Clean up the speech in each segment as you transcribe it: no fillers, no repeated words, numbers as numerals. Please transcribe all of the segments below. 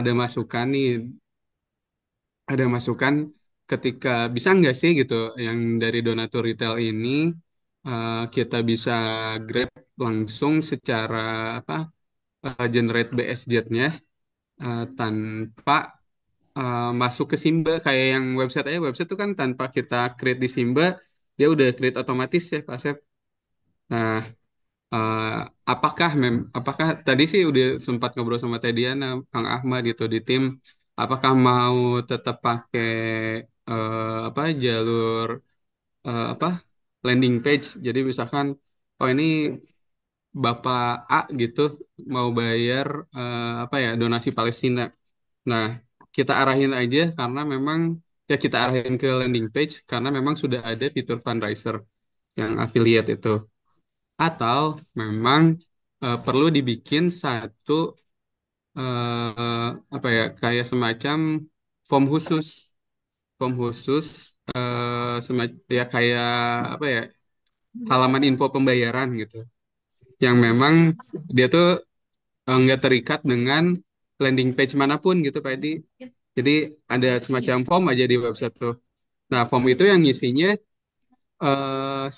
ada masukan nih, ada masukan ketika bisa nggak sih gitu yang dari donatur retail ini kita bisa grab langsung secara apa generate BSJ-nya tanpa masuk ke Simba kayak yang website aja website itu kan tanpa kita create di Simba dia udah create otomatis ya Pak Asep. Nah, eh, apakah tadi sih udah sempat ngobrol sama Teh Diana, Kang Ahmad gitu di tim, apakah mau tetap pakai apa jalur apa landing page. Jadi misalkan oh ini Bapak A gitu mau bayar apa ya donasi Palestina. Nah, kita arahin aja karena memang ya kita arahin ke landing page karena memang sudah ada fitur fundraiser yang affiliate itu. Atau memang perlu dibikin satu apa ya kayak semacam form khusus, form khusus ya kayak apa ya halaman info pembayaran gitu, yang memang dia tuh nggak terikat dengan landing page manapun gitu Pak Edi. Jadi ada semacam form aja di website tuh. Nah, form itu yang ngisinya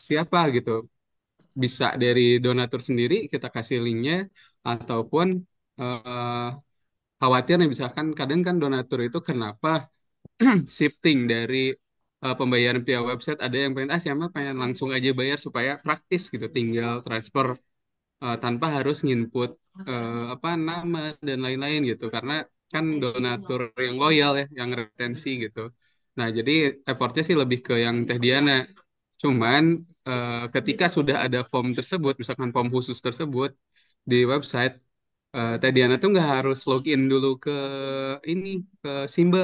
siapa gitu. Bisa dari donatur sendiri kita kasih linknya ataupun eh, khawatir nih misalkan kadang kan donatur itu kenapa shifting dari pembayaran via website ada yang pengen siapa pengen langsung aja bayar supaya praktis gitu tinggal transfer tanpa harus nginput apa nama dan lain-lain gitu karena kan donatur yang loyal ya yang retensi gitu. Nah jadi effortnya sih lebih ke yang Teh Diana. Cuman ketika sudah ada form tersebut misalkan form khusus tersebut di website Teh Diana tuh nggak harus login dulu ke ini ke Simba.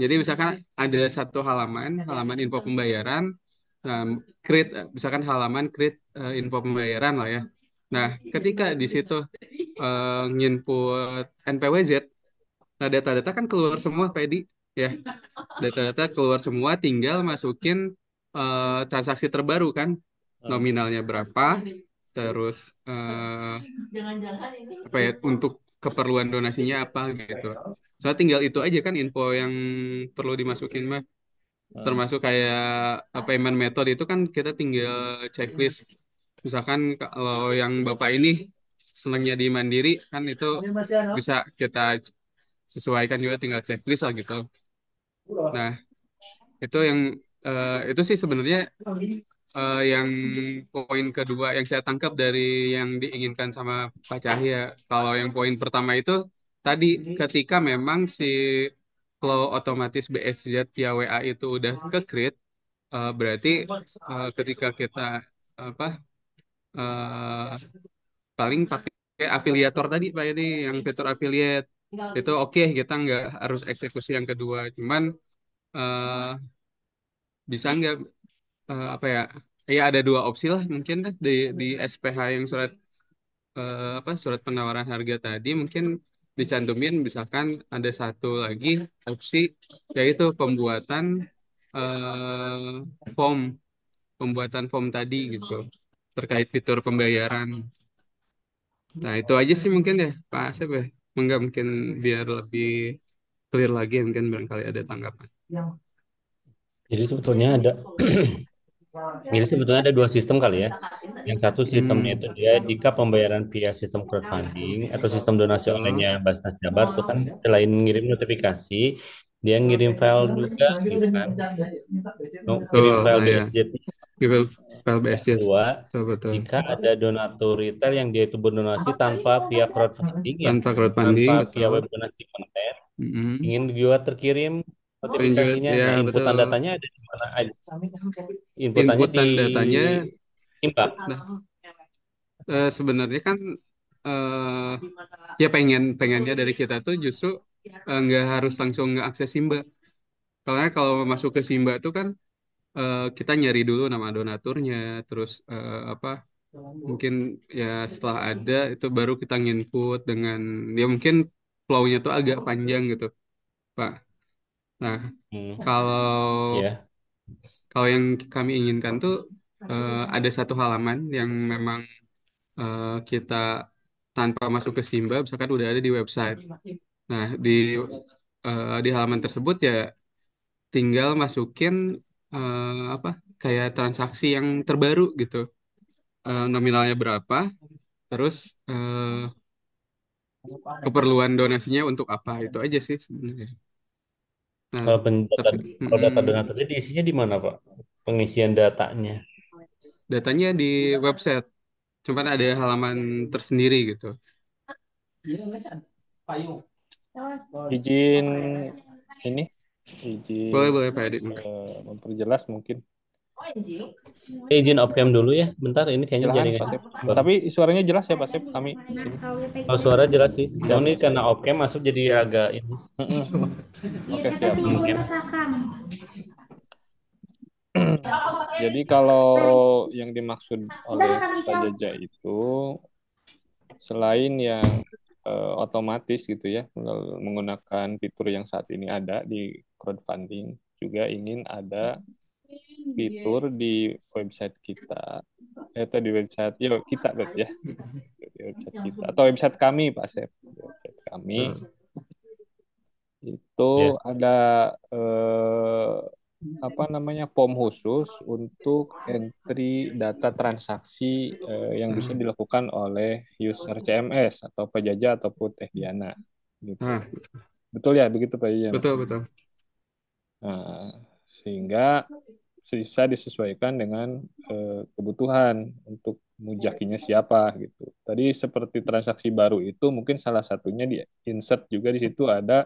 Jadi misalkan ada satu halaman info pembayaran, um, create misalkan halaman create info pembayaran lah ya. Nah, ketika di situ nginput NPWZ, nah data-data kan keluar semua, Pedi, ya. Data-data keluar semua, tinggal masukin transaksi terbaru kan, nominalnya berapa, terus apa ya untuk keperluan donasinya apa gitu. Soalnya tinggal itu aja kan info yang perlu dimasukin mah. Termasuk kayak payment method itu kan kita tinggal checklist. Misalkan kalau yang Bapak ini senangnya di Mandiri kan itu bisa kita sesuaikan juga tinggal checklist lah gitu. Nah, itu yang itu sih sebenarnya yang poin kedua yang saya tangkap dari yang diinginkan sama Pak Cahya. Kalau yang poin pertama itu tadi ketika memang si flow otomatis BSZ via WA itu udah ke-create, berarti ketika kita apa eh, paling pakai afiliator tadi Pak ini yang fitur affiliate itu oke kita nggak harus eksekusi yang kedua. Cuman eh, bisa nggak apa ya ya ada dua opsi lah mungkin deh di SPH yang surat apa surat penawaran harga tadi mungkin dicantumin misalkan ada satu lagi opsi yaitu form pembuatan form tadi gitu terkait fitur pembayaran. Nah itu aja sih mungkin ya Pak Asep ya. Enggak mungkin biar lebih clear lagi mungkin barangkali ada tanggapan. Jadi sebetulnya ada Jadi sebetulnya ada dua sistem kali ya. Yang satu sistemnya Hmm. itu dia jika pembayaran via sistem crowdfunding atau sistem donasi Betul. online-nya Basnas Jabar tuh kan selain ngirim notifikasi, dia ngirim file juga gitu kan. Kirim Betul. file Nah ya, BSJ. Google PLBSJ. Kedua, Betul betul. jika ada donatur retail yang dia itu berdonasi tanpa via crowdfunding ya, Tanpa tanpa crowdfunding via betul. web donasi konten, Mm-mm. ingin juga terkirim Dan juga notifikasinya. ya Nah, inputan betul. datanya ada di mana aja? Inputannya di Inputan datanya. Impak. Nah, sebenarnya kan eh ya pengennya dari kita tuh justru nggak harus langsung ngeakses Simba. Karena kalau masuk ke Simba tuh kan kita nyari dulu nama donaturnya, terus apa mungkin ya setelah ada itu baru kita nginput dengan ya mungkin flow-nya tuh agak panjang gitu, Pak. Nah, Hmm, kalau ya. kalau yang kami inginkan tuh ada satu halaman yang memang kita tanpa masuk ke Simba, misalkan udah ada di website. Nah, di halaman tersebut ya tinggal masukin apa kayak transaksi yang terbaru gitu. Nominalnya berapa, terus keperluan donasinya untuk apa, itu aja sih sebenarnya. Nah, Kalau tapi kalau data donaturnya diisinya di mana, Pak? Pengisian datanya. datanya di website, cuman ada halaman tersendiri gitu. Izin ini, Boleh izin boleh Pak Edi. memperjelas mungkin. Izin oprem dulu ya, bentar ini kayaknya Silakan jaringan. Pak Sep. Tapi suaranya jelas ya Pak Sep, kami di sini. Kalau suara jelas sih. Cuma Siap ini Pak Sep. karena oprem masuk jadi agak ini. Mm-mm. Oke siap. Mungkin. Jadi kalau yang dimaksud oleh Pak Jaja itu selain yang otomatis gitu ya menggunakan fitur yang saat ini ada di crowdfunding, juga ingin ada fitur di website kita atau di website ya kita berarti ya, di website kita atau website kami Pak Sep, di website kami Betul. itu Ya. ada apa namanya form khusus untuk entry data transaksi yang bisa dilakukan oleh user CMS atau Penjajah ataupun Teh Diana gitu. Nah, Betul ya, begitu Pak Jaja betul maksudnya. betul. Nah, sehingga bisa disesuaikan dengan kebutuhan untuk mujakinya siapa gitu. Tadi seperti transaksi baru itu mungkin salah satunya di insert juga di situ ada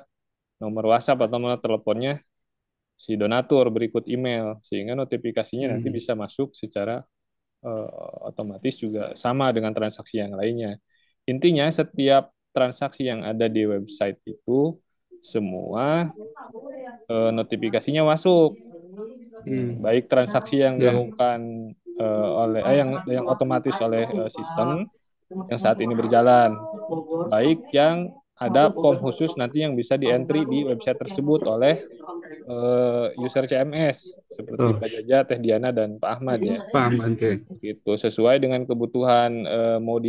nomor WhatsApp atau nomor teleponnya si donatur berikut email sehingga notifikasinya nanti Hmm. bisa masuk secara otomatis juga sama dengan transaksi yang lainnya. Intinya setiap transaksi yang ada di website itu semua notifikasinya masuk, Hmm. baik transaksi yang Ya. dilakukan oleh yang otomatis oleh sistem yang saat ini berjalan, baik yang ada form khusus nanti yang bisa di-entry di website tersebut oleh user CMS seperti Betul. Pak Jaja, Teh Diana dan Pak Ahmad ya. Paham Ante. Gitu sesuai dengan kebutuhan mau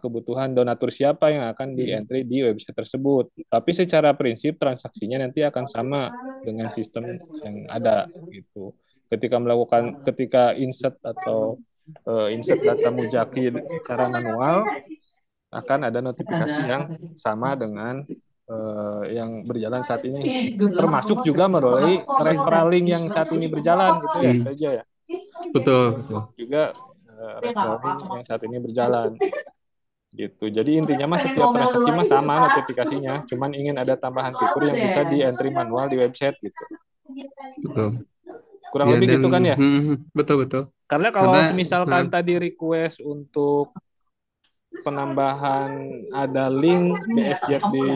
kebutuhan donatur siapa yang akan di-entry di website tersebut. Tapi secara prinsip transaksinya nanti akan sama dengan sistem yang ada gitu. Ketika insert atau insert data mujaki secara manual akan ada notifikasi yang sama dengan yang berjalan saat ini, termasuk juga melalui referral link yang saat ini berjalan gitu ya Hmm. saja ya, Betul betul. juga referral link yang saat ini berjalan gitu. Jadi intinya mah setiap transaksi mah sama notifikasinya, cuman ingin ada tambahan fitur yang bisa di entry manual di website gitu. Betul. Kurang Ya lebih dan gitu kan ya. betul betul. Karena kalau Karena misalkan tadi request untuk penambahan ada link BSJ di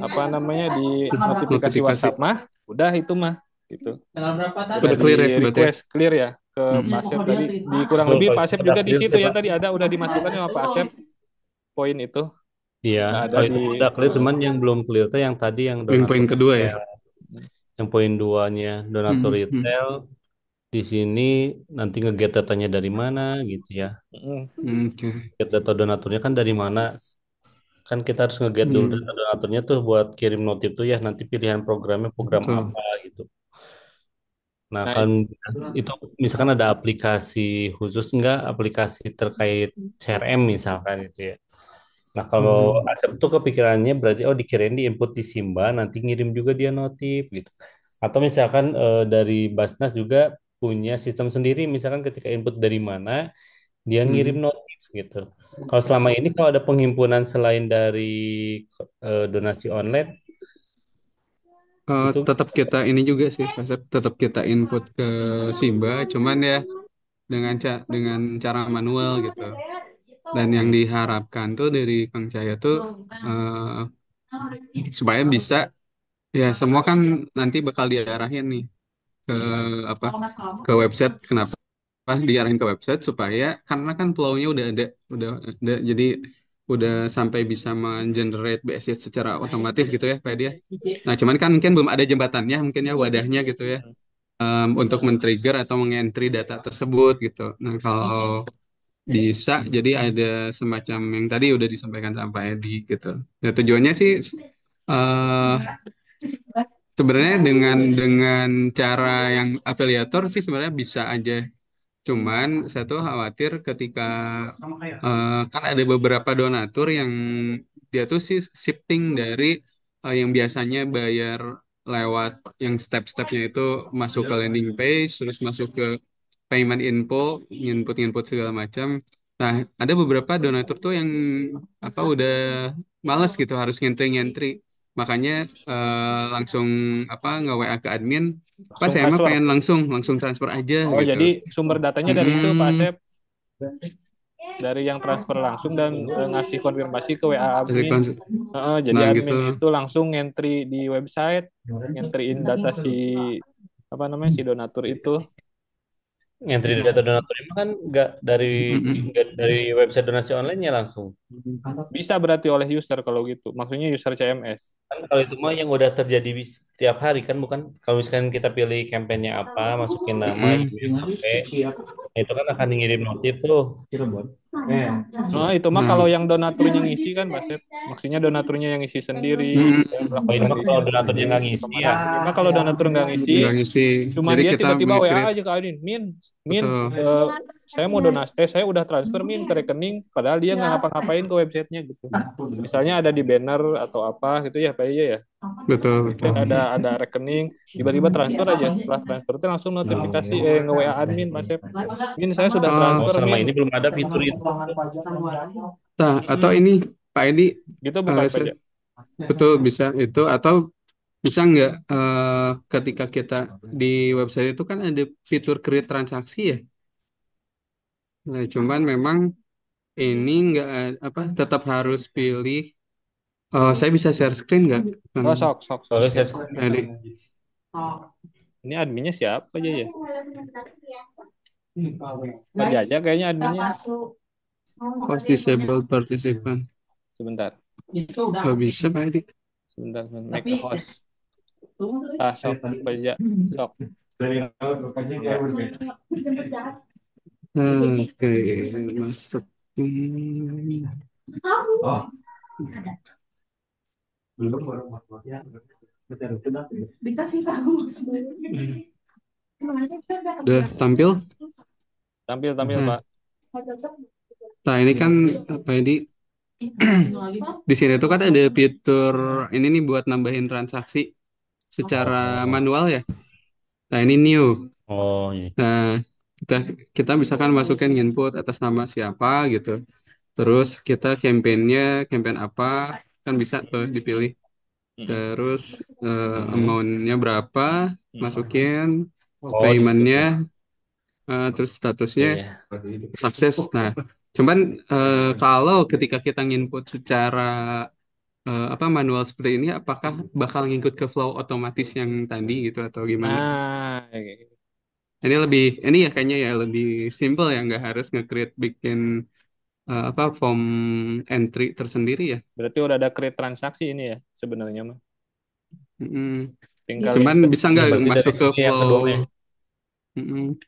apa namanya di notifikasi notifikasi WhatsApp mah udah itu mah gitu. Udah udah di clear ya berarti ya. request clear ya ke Pak Asep tadi, di kurang Oh, lebih kalau Pak itu Asep udah juga di clear situ sih, ya, Pak. tadi ada udah dimasukkan sama Pak Asep poin itu Iya, udah ada kalau di itu udah clear, cuman yang belum clear tuh yang tadi yang donatur Poin-poin kedua ya. retail. Yang poin duanya donatur Hmm, hmm, retail di sini nanti nge-get datanya dari mana gitu ya. oke. Get data donaturnya kan dari mana? Kan kita harus nge-get dulu Hmm, data donaturnya tuh buat kirim notif tuh ya nanti pilihan programnya program betul. apa gitu. Nah, nah kan itu misalkan ada aplikasi khusus nggak aplikasi terkait CRM misalkan itu ya. Nah, kalau Hmm, Asep tuh kepikirannya berarti oh dikirain di input di Simba nanti ngirim juga dia notif gitu. Atau misalkan dari Basnas juga punya sistem sendiri misalkan ketika input dari mana dia ngirim hmm. notif gitu. Kalau selama ini kalau ada penghimpunan selain dari donasi online itu Tetap kita ini juga sih, Kasep. Tetap kita input ke Simba, cuman ya dengan cara manual gitu. Dan yang hmm, diharapkan tuh dari Kang Cahya tuh supaya bisa ya semua kan nanti bakal diarahin nih ke apa ke website. Kenapa diarahin ke website supaya karena kan flow-nya udah jadi udah sampai bisa mengenerate BSS secara otomatis gitu ya Pak dia. Nah cuman kan mungkin belum ada jembatannya mungkin ya wadahnya gitu ya, untuk men-trigger atau meng-entry data tersebut gitu. Nah kalau bisa jadi ada semacam yang tadi udah disampaikan sama Pak Edi gitu. Nah, tujuannya sih eh sebenarnya dengan cara yang afiliator sih sebenarnya bisa aja. Cuman saya tuh khawatir ketika kan ada beberapa donatur yang dia tuh sih shifting dari yang biasanya bayar lewat yang step-stepnya itu masuk ke landing page, terus masuk ke payment info, input-input segala macam. Nah, ada beberapa donatur tuh yang apa udah males gitu harus ngentri-ngentri. Makanya langsung apa nge-WA ke admin, Pak Langsung saya mah transfer. pengen langsung langsung transfer aja Oh, gitu. jadi sumber datanya dari itu Pak Mm-mm. Asep, dari yang transfer langsung dan ngasih konfirmasi ke WA Jadi admin. Jadi nah gitu. admin itu langsung ngentri di website, ngentriin data si apa namanya si donatur itu. Entry data donatur itu kan Mm-mm. nggak dari website donasi online-nya langsung. Bisa berarti oleh user kalau gitu. Maksudnya user CMS. Kan kalau itu mah yang udah terjadi setiap hari kan, bukan kalau misalkan kita pilih kampanyenya apa, masukin nama, email, Mm-mm. HP, nah itu kan akan ngirim notif tuh. Oh, itu mah Nah, kalau yang donaturnya ngisi kan, Pak Sep. Maksudnya donaturnya yang ngisi sendiri, saya Oh ini melakukan mah kalau riset donaturnya nggak ngisi ya. otomatis. Ini mah kalau donatur nggak ngisi, nggak ngisi. cuman Jadi dia kita tiba-tiba WA nge-create aja ke admin, Min, betul. saya mau saya udah transfer Min ke rekening, padahal dia nggak ngapa-ngapain ke websitenya gitu. Misalnya ada di banner atau apa gitu ya, Pak ya. Betul, betul. Mungkin ada rekening, tiba-tiba transfer aja. Setelah transfer itu langsung notifikasi, nge-WA admin, Pak Sep. Min, saya sudah Oh transfer, selama Min. ini belum ada fitur itu. Nah, atau Mm-mm. ini Pak Edi, Gitu bukan Pak? betul bisa itu atau bisa nggak ketika kita di website itu kan ada fitur create transaksi ya. Nah, cuman memang ini nggak apa tetap harus pilih. Saya bisa share screen nggak, Bang Oh, sok, sok, sok, Boleh share. saya screen. Edi? Ini adminnya siapa aja ya? Pak Jaja kayaknya adminnya. Host disabled participant. Sebentar, Nggak bisa Pak Edi. sebentar, make a host. Ah, sok, Pak Jaja, sok. Oke, masuk. Hmm. Udah tampil? Tampil, tampil, Nah, Pak. nah ini kan apa ini di sini tuh kan ada fitur ini nih buat nambahin transaksi secara Oh, manual ya. Nah ini new. oh iya. Nah kita kita misalkan masukin input atas nama siapa gitu. Terus kita campaign apa kan bisa tuh dipilih. Mm-mm. Terus Mm-mm. amount-nya berapa, Mm-mm. masukin Oh di payment-nya, situ. terus Iya statusnya ya. sukses. Nah, cuman kalau ketika kita nginput secara apa manual seperti ini, apakah bakal ngikut ke flow otomatis yang tadi gitu atau gimana? Nah, Ini ya kayaknya ya lebih simple ya, nggak harus nge-create bikin apa form entry tersendiri ya. berarti udah ada create transaksi ini ya sebenarnya mah. Mm-mm. Tinggal Cuman input. bisa Ya nggak berarti dari masuk ke sini yang flow? kedua ya. Mm-mm.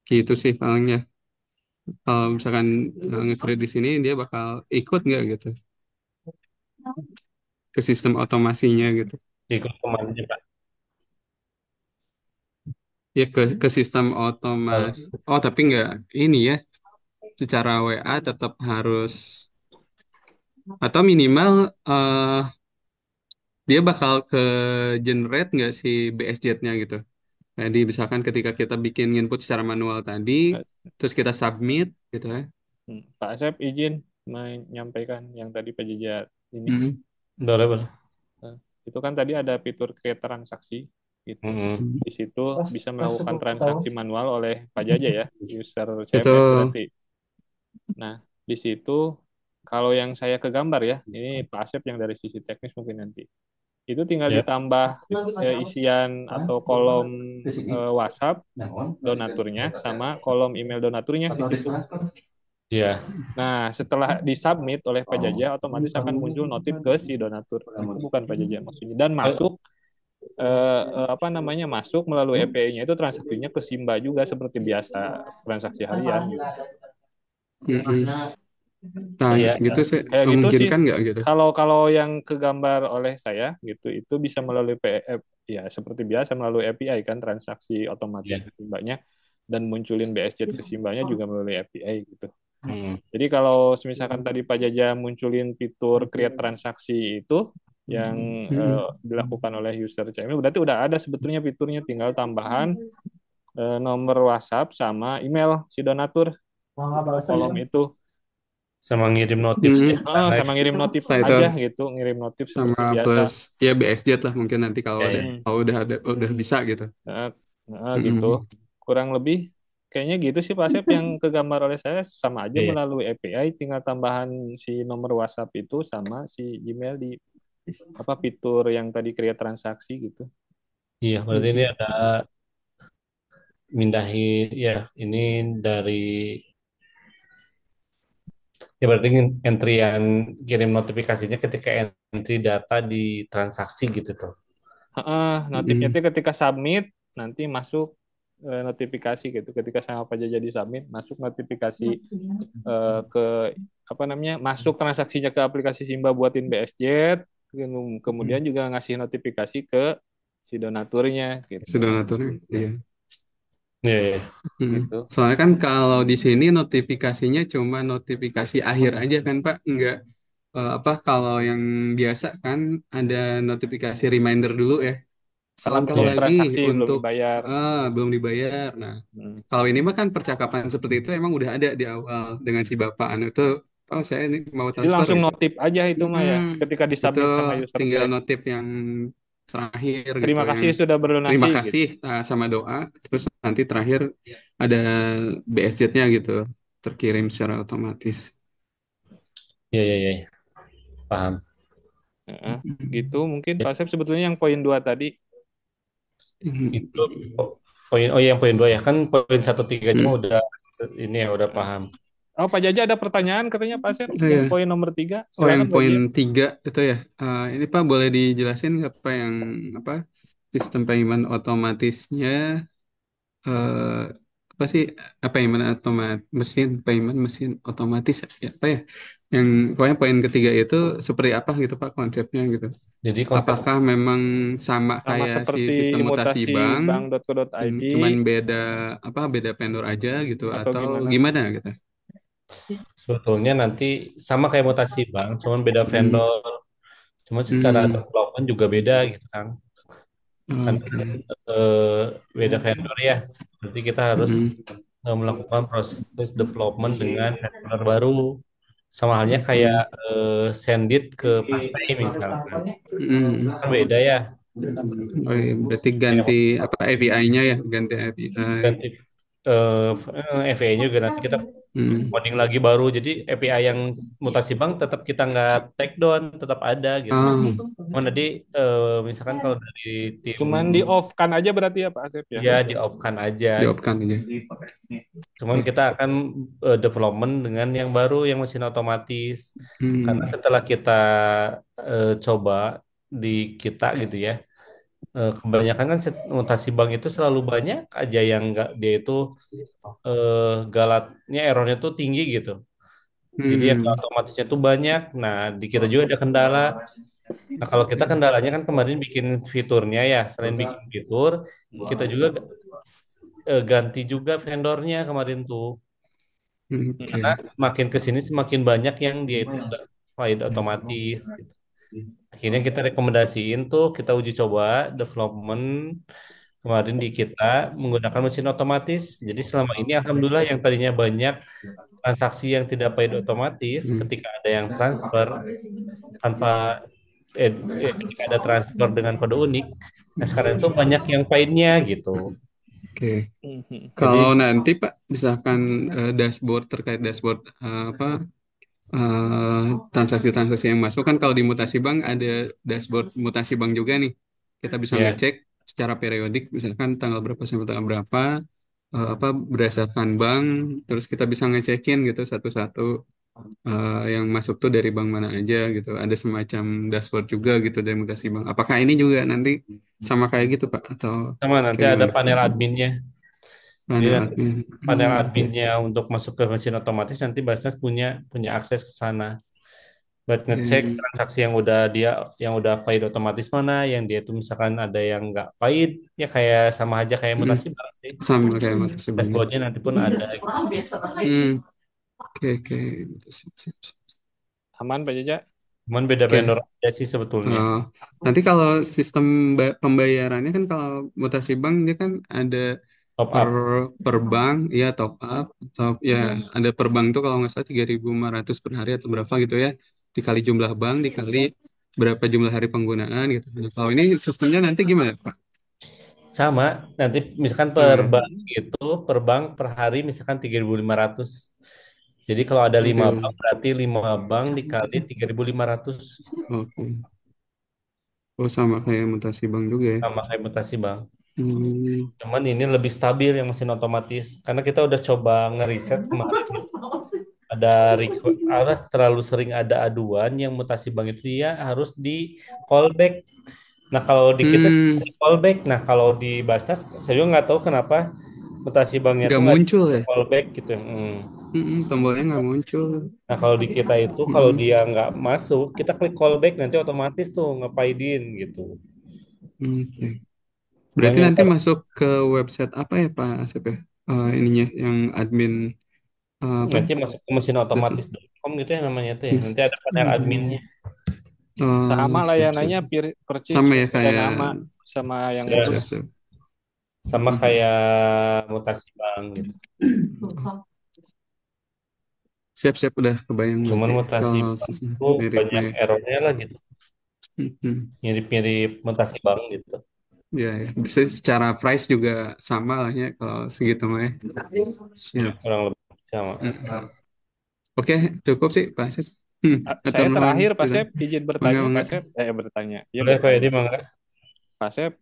Gitu sih palingnya. Kalau misalkan nge-create di sini dia bakal ikut nggak gitu ke sistem otomasinya gitu. Ikut kemana Pak? Ya ke sistem Kalau otomas. Oh, tapi nggak ini ya. Secara WA tetap harus atau minimal dia bakal ke generate nggak si BSJ-nya gitu. Jadi misalkan ketika kita bikin input secara manual tadi, terus kita submit gitu ya. Pak Asep izin menyampaikan yang tadi Pak Jaja ini. Hmm. boleh boleh. Nah, itu kan tadi ada fitur create transaksi gitu. Mm-mm. Di situ bisa melakukan transaksi manual oleh Pak Jaja ya, user CMS Betul. berarti. Nah, di situ kalau yang saya kegambar ya, ini Pak Asep yang dari sisi teknis mungkin nanti. Itu tinggal Ya. ditambah isian atau kolom WhatsApp donaturnya sama kolom email donaturnya di situ. Ya. Nah, setelah disubmit oleh Pak Jaja, otomatis akan muncul notif ke si donatur. Itu bukan Pak Jaja maksudnya. Dan Eh, masuk apa namanya masuk melalui API-nya itu transaksinya ke Simba juga seperti biasa transaksi harian gitu. Mm-mm. Nah, Ya, gitu sih kayak gitu sih. memungkinkan nggak gitu? Kalau kalau yang kegambar oleh saya gitu, itu bisa melalui ya seperti biasa melalui API kan, transaksi otomatis Ya. ke Simbanya, dan munculin BSJ ke Simbanya juga melalui API gitu. Hmm. Jadi kalau misalkan tadi Pak Jaja munculin fitur create transaksi itu yang Mm-mm. dilakukan oleh user CML, berarti udah ada sebetulnya fiturnya, tinggal tambahan nomor WhatsApp sama email si donatur ke kolom itu. Sama ngirim notif Mm-mm. ya sana. Sama ngirim notif Nah itu aja gitu, ngirim notif sama seperti biasa. plus ya BSJ lah mungkin nanti kalau Ya, ada, ya. Hmm. kalau udah ada, udah bisa gitu. Nah, gitu. Mm-mm. Kurang lebih kayaknya gitu sih Pak Asep, yang kegambar oleh saya sama aja Ya, ya. melalui API, tinggal tambahan si nomor WhatsApp itu sama si email di apa fitur yang tadi create transaksi gitu. Iya, berarti ini Mm-mm. ada mindahin ya ini dari ya berarti entry yang kirim notifikasinya ketika entry data di transaksi gitu tuh. Notifnya Mm-mm. itu ketika submit nanti masuk notifikasi gitu. Ketika sama apa aja jadi submit, masuk notifikasi ke apa namanya, masuk transaksinya ke aplikasi Simba buatin BSJ, kemudian Mm-mm. juga ngasih notifikasi ke si donaturnya gitu. Sudah ngaturnya, iya. Iya, iya. Mm. Gitu. Soalnya kan kalau di sini notifikasinya cuma notifikasi akhir aja kan Pak, nggak apa kalau yang biasa kan ada notifikasi reminder dulu ya. Karena Selangkah belum Iya. lagi transaksi, belum untuk dibayar. belum dibayar. Nah, Hmm. kalau ini mah kan percakapan seperti itu emang udah ada di awal dengan si bapak anu itu. Oh saya ini mau Jadi transfer langsung gitu. notif aja itu mah Mm-mm. ya, ketika Itu disubmit sama user tinggal teh. notif yang terakhir gitu, Terima yang kasih sudah terima berdonasi gitu. kasih sama doa. Terus nanti terakhir ada BSJ-nya gitu, terkirim secara otomatis. Iya, iya, iya. Paham. Heeh, gitu Mm. mungkin Ya, Pak Asep, sebetulnya yang poin 2 tadi. itu poin oh yang poin 2 ya kan poin 1 3 nya mah Mm. udah ini ya udah Heeh. paham. Oh, Pak Jaja ada pertanyaan katanya Pak Asep, Oh yang ya, poin nomor 3. oh yang Silakan Pak poin Jaja. 3 itu ya. Ini Pak boleh dijelasin nggak Pak yang apa sistem payment otomatisnya eh, apa sih payment payment mesin otomatis ya apa ya? Yang pokoknya poin ketiga itu seperti apa gitu Pak konsepnya gitu. Jadi konsep Apakah memang sama Sama kayak si seperti sistem mutasi mutasi bank, bank.co.id cuman beda apa beda vendor aja gitu atau atau gimana? gimana gitu? sebetulnya nanti sama kayak mutasi bank, cuman beda Hmm. vendor, cuma secara Hmm. development juga beda gitu kan. Karena Oke. eh, beda vendor ya. Berarti kita harus Hmm. melakukan proses development dengan vendor baru. Sama halnya kayak Hmm. send it ke Pastay misalkan. Hmm. Kan beda ya. Oh iya, berarti Ya, ganti apa API-nya ya, ganti API. ganti FA-nya juga nanti kita Hmm. coding lagi baru. Jadi API yang mutasi bank tetap kita nggak take down, tetap ada gitu. Ah, Cuma nanti misalkan kalau dari tim Cuman di off kan aja berarti ya Pak Asep ya. ya di off-kan aja gitu. diopkan aja. Cuman kita akan development dengan yang baru, yang mesin otomatis. Karena Hmm. setelah kita coba di kita gitu ya, kebanyakan kan mutasi bank itu selalu banyak aja yang nggak dia itu galatnya errornya tuh tinggi gitu. Jadi yang nggak Hmm. otomatisnya tuh banyak. Nah, di kita juga ada kendala. Nah, kalau kita kendalanya kan kemarin bikin fiturnya ya, selain bikin fitur, kita juga ganti juga vendornya kemarin tuh. Karena Oke. semakin ke sini semakin banyak yang dia itu nggak file otomatis gitu. Akhirnya kita rekomendasiin tuh kita uji coba development kemarin di kita menggunakan mesin otomatis. Jadi selama ini alhamdulillah yang tadinya banyak transaksi yang tidak paid otomatis Hmm. ketika ada yang transfer tanpa ketika ada transfer dengan kode unik. Nah sekarang itu banyak yang paidnya gitu. Oke. Mhm. Kalau Jadi nanti Pak, misalkan dashboard terkait dashboard apa transaksi-transaksi yang masuk kan kalau di mutasi bank ada dashboard mutasi bank juga nih. Kita bisa ya ngecek secara periodik misalkan tanggal berapa sampai tanggal berapa apa berdasarkan bank terus kita bisa ngecekin gitu satu-satu yang masuk tuh dari bank mana aja gitu. Ada semacam dashboard juga gitu dari mutasi bank. Apakah ini juga nanti sama kayak gitu Pak atau sama nanti kayak ada gimana? panel adminnya. Jadi panel nanti admin. panel Oke. adminnya untuk masuk ke mesin otomatis nanti Basnas punya punya akses ke sana buat ngecek Oke. transaksi yang udah paid otomatis mana, yang dia itu misalkan ada yang nggak paid ya kayak sama aja kayak Mm, mutasi bank sih. sama kayak mutasi bank ya. Dashboardnya nanti pun ada. Oke, oke. Sip, sip, sip. Aman Pak Jaja? Cuman beda Oke. vendor aja sih sebetulnya. Eh, nanti kalau sistem pembayarannya kan kalau mutasi bank dia kan ada Top per up. per bank ya top up atau ya ada per bank tuh kalau nggak salah 3.500 per hari atau berapa gitu ya dikali jumlah bank dikali berapa jumlah hari penggunaan gitu. Nah, kalau ini sistemnya nanti gimana Pak? Sama, nanti misalkan Sama per ya. bank itu per bank per hari misalkan 3.500. Jadi kalau ada 5 bank Itu. berarti 5 bank dikali 3.500 Oke. Oh sama kayak mutasi bank juga ya. sama kayak mutasi bank. Hmm. Cuman ini lebih stabil yang mesin otomatis karena kita udah coba ngeriset kemarin ada ada terlalu sering ada aduan yang mutasi bank itu dia harus di callback. Nah kalau di kita sih Hmm. di callback, nah kalau di Basnas saya juga nggak tahu kenapa mutasi banknya Nggak tuh nggak muncul di ya. callback gitu. Tombolnya nggak muncul. Nah kalau di kita itu kalau Hmm. dia nggak masuk kita klik callback nanti otomatis tuh ngepaidin gitu. Oke. Cuman Berarti yang nanti masuk ke website apa ya Pak Asep ya? Ininya yang admin apa? nanti masuk ke mesin Terus otomatis.com gitu ya namanya tuh ya. Mas. Nanti ada panel adminnya. Sama Siap, siap, layanannya siap. purchase Sama ya ada kayak nama sama yang siap, Ya, siap, ngurus. siap. sama Mm-mm. kayak mutasi bank gitu. Siap, siap udah kebayang Cuman berarti mutasi kalau bank sistem itu miripnya banyak ya. errornya lah gitu. Mm-mm. Mirip-mirip mutasi bank gitu. Ya, ya. Bisa secara price juga sama lah ya kalau segitu mah ya. Ya Siap. kurang lebih sama. Mm-mm. Oke, cukup sih Pak Asep. Atur Saya nuhun terakhir Pak gitu. Sep izin Mangga, bertanya mangga. Pak Sep, bertanya, ya Boleh Pak Edi bertanya. mangga. Pak Sep,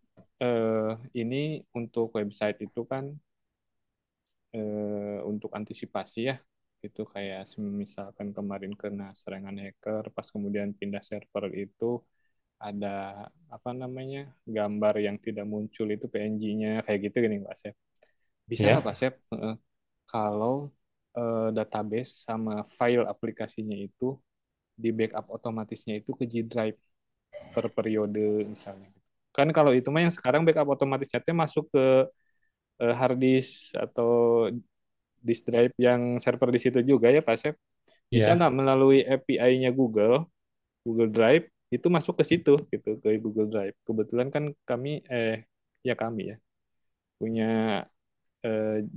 ini untuk website itu kan untuk antisipasi ya, itu kayak misalkan kemarin kena serangan hacker, pas kemudian pindah server itu ada apa namanya gambar yang tidak muncul itu PNG-nya kayak gitu gini Pak Sep. Bisa nggak Ya. Pak Sep kalau database sama file aplikasinya itu di backup otomatisnya itu ke G Drive per periode misalnya. Kan kalau itu mah yang sekarang backup otomatisnya teh masuk ke hard disk atau disk drive yang server di situ juga ya Pak Sep. Bisa Ya. nggak melalui API-nya Google, Google Drive itu masuk ke situ gitu ke Google Drive. Kebetulan kan kami ya punya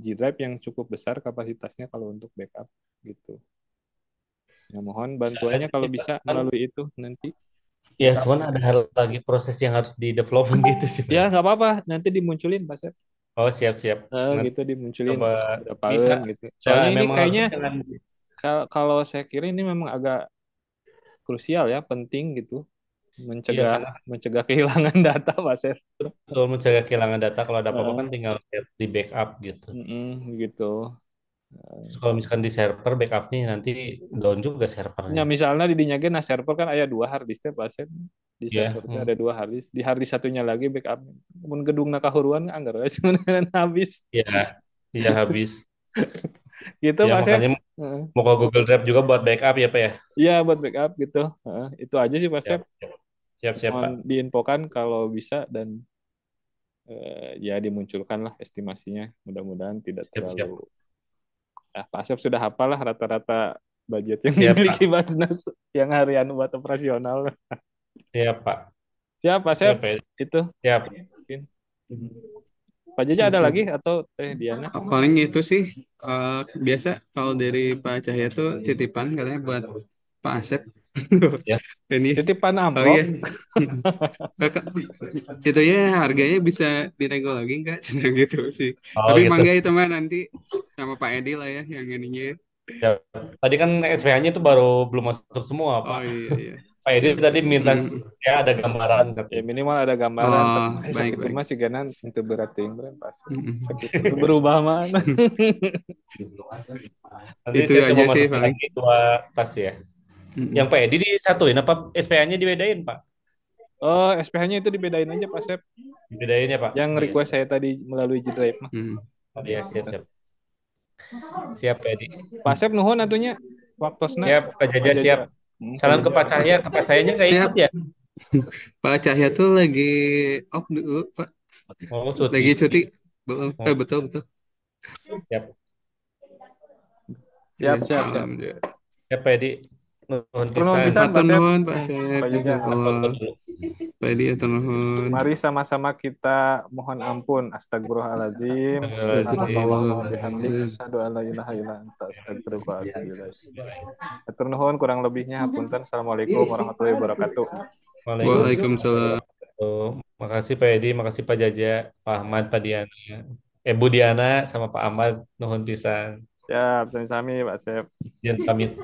G Drive yang cukup besar kapasitasnya kalau untuk backup gitu. Ya mohon Bisa bantuannya aja kalau sih Pak. bisa Cuman, melalui itu nanti. ya cuman ada hal lagi proses yang harus di development gitu sih Pak. Ya nggak apa-apa, nanti dimunculin Pak Sep. Oh siap-siap. Nanti Gitu dimunculin coba bisa. berapaan gitu. Nah, Soalnya ini memang kayaknya harusnya jangan kalau saya kira ini memang agak krusial ya, penting gitu, iya mencegah karena mencegah kehilangan data Pak Sep. betul mencegah kehilangan data kalau ada apa-apa Heeh, kan tinggal lihat di backup gitu. gitu. Terus kalau misalkan di server backupnya nanti down juga Ya servernya. misalnya di dinya nah server kan ada dua hard disk teh Pak Sep. Di Ya, server itu ada dua hard disk. Di hard disk satunya lagi backup. Mun gedung nakahuruan anggar we sebenarnya habis. ya, ya habis. Gitu Ya Pak Sep. makanya Heeh. mau ke Google Drive juga buat backup ya Pak ya. Iya buat backup gitu. Heeh. Itu aja sih Pak Sep. Siap, siap, siap, siap, Mohon Pak. diinfokan kalau bisa dan ya dimunculkan lah estimasinya. Mudah-mudahan tidak Siap, terlalu. siap, Pak Asep sudah hafal lah rata-rata budget yang siap dimiliki Pak. Basnas yang harian buat operasional. Siap Pak. Siap Pak Asep Siap Pak. itu. Siap. Mungkin. Pak Jaja Siap, ada siap. lagi atau Teh Diana? Paling itu sih eh, biasa kalau dari Pak Cahya tuh titipan katanya buat Pak Asep. Ya, Ini Titipan oh iya. amplop. Kakak, itu ya harganya bisa dinego lagi nggak? Cuma gitu sih. oh Tapi gitu. mangga itu mah nanti sama Pak Edi lah ya yang ininya. Ya. Tadi kan SPH-nya itu baru belum masuk semua Pak. Oh iya iya. Pak Edi Siap. tadi minta Mm. ya ada gambaran Ya katanya. minimal ada gambaran. Oh baik Sakit baik. mah sih ganan itu berarti yang pas. Mm-mm. Sakit itu berubah mana? Nanti Itu saya aja coba sih masukin paling. lagi dua tas ya. Yang Mm-mm. Pak Edi disatuin apa SPH-nya dibedain Pak? Oh, SPH-nya itu dibedain aja Pak Sep. Dibedain ya Pak? Yang Oh iya request siap. saya tadi melalui G-Drive mah. Mm. Oh, ya, siap, siap. Siap, Pak Edi. Pak Asep nuhun atunya waktosna Siap, Pak Pak Jaja, siap. Jaja. Pak Salam ke Jaja. Pak Cahya. Ke Pak Cahyanya nggak ikut Siap. ya? Pak Cahya tuh lagi off dulu, Pak. Oh, cuti. Lagi cuti. Belum. Oh, Betul, betul. siap. Ya, Siap, siap, siap. salam. Ya. Siap, Pak Edi. Nuhun Tur nuhun pisan. pisan Pak Matur Asep. nuhun, Pak Asep. Pak Jaja. Jazakallah. Foto dulu. Pak Edi, atur nuhun. Mari sama-sama kita mohon ampun. Astagfirullahaladzim. Subhanallah wa bihamdik. Astagfirullahaladzim. Asyhadu an la ilaha illa anta astaghfiruka wa atubu ilaik. Atur nuhun kurang lebihnya hapunten. Assalamualaikum warahmatullahi wabarakatuh. Waalaikumsalam. Makasih Pak Edi, makasih Pak Jaja, Pak Ahmad, Pak Diana, Bu Diana, sama Pak Ahmad, nuhun pisan. Siap, sami-sami Pak Asep. Izin pamit.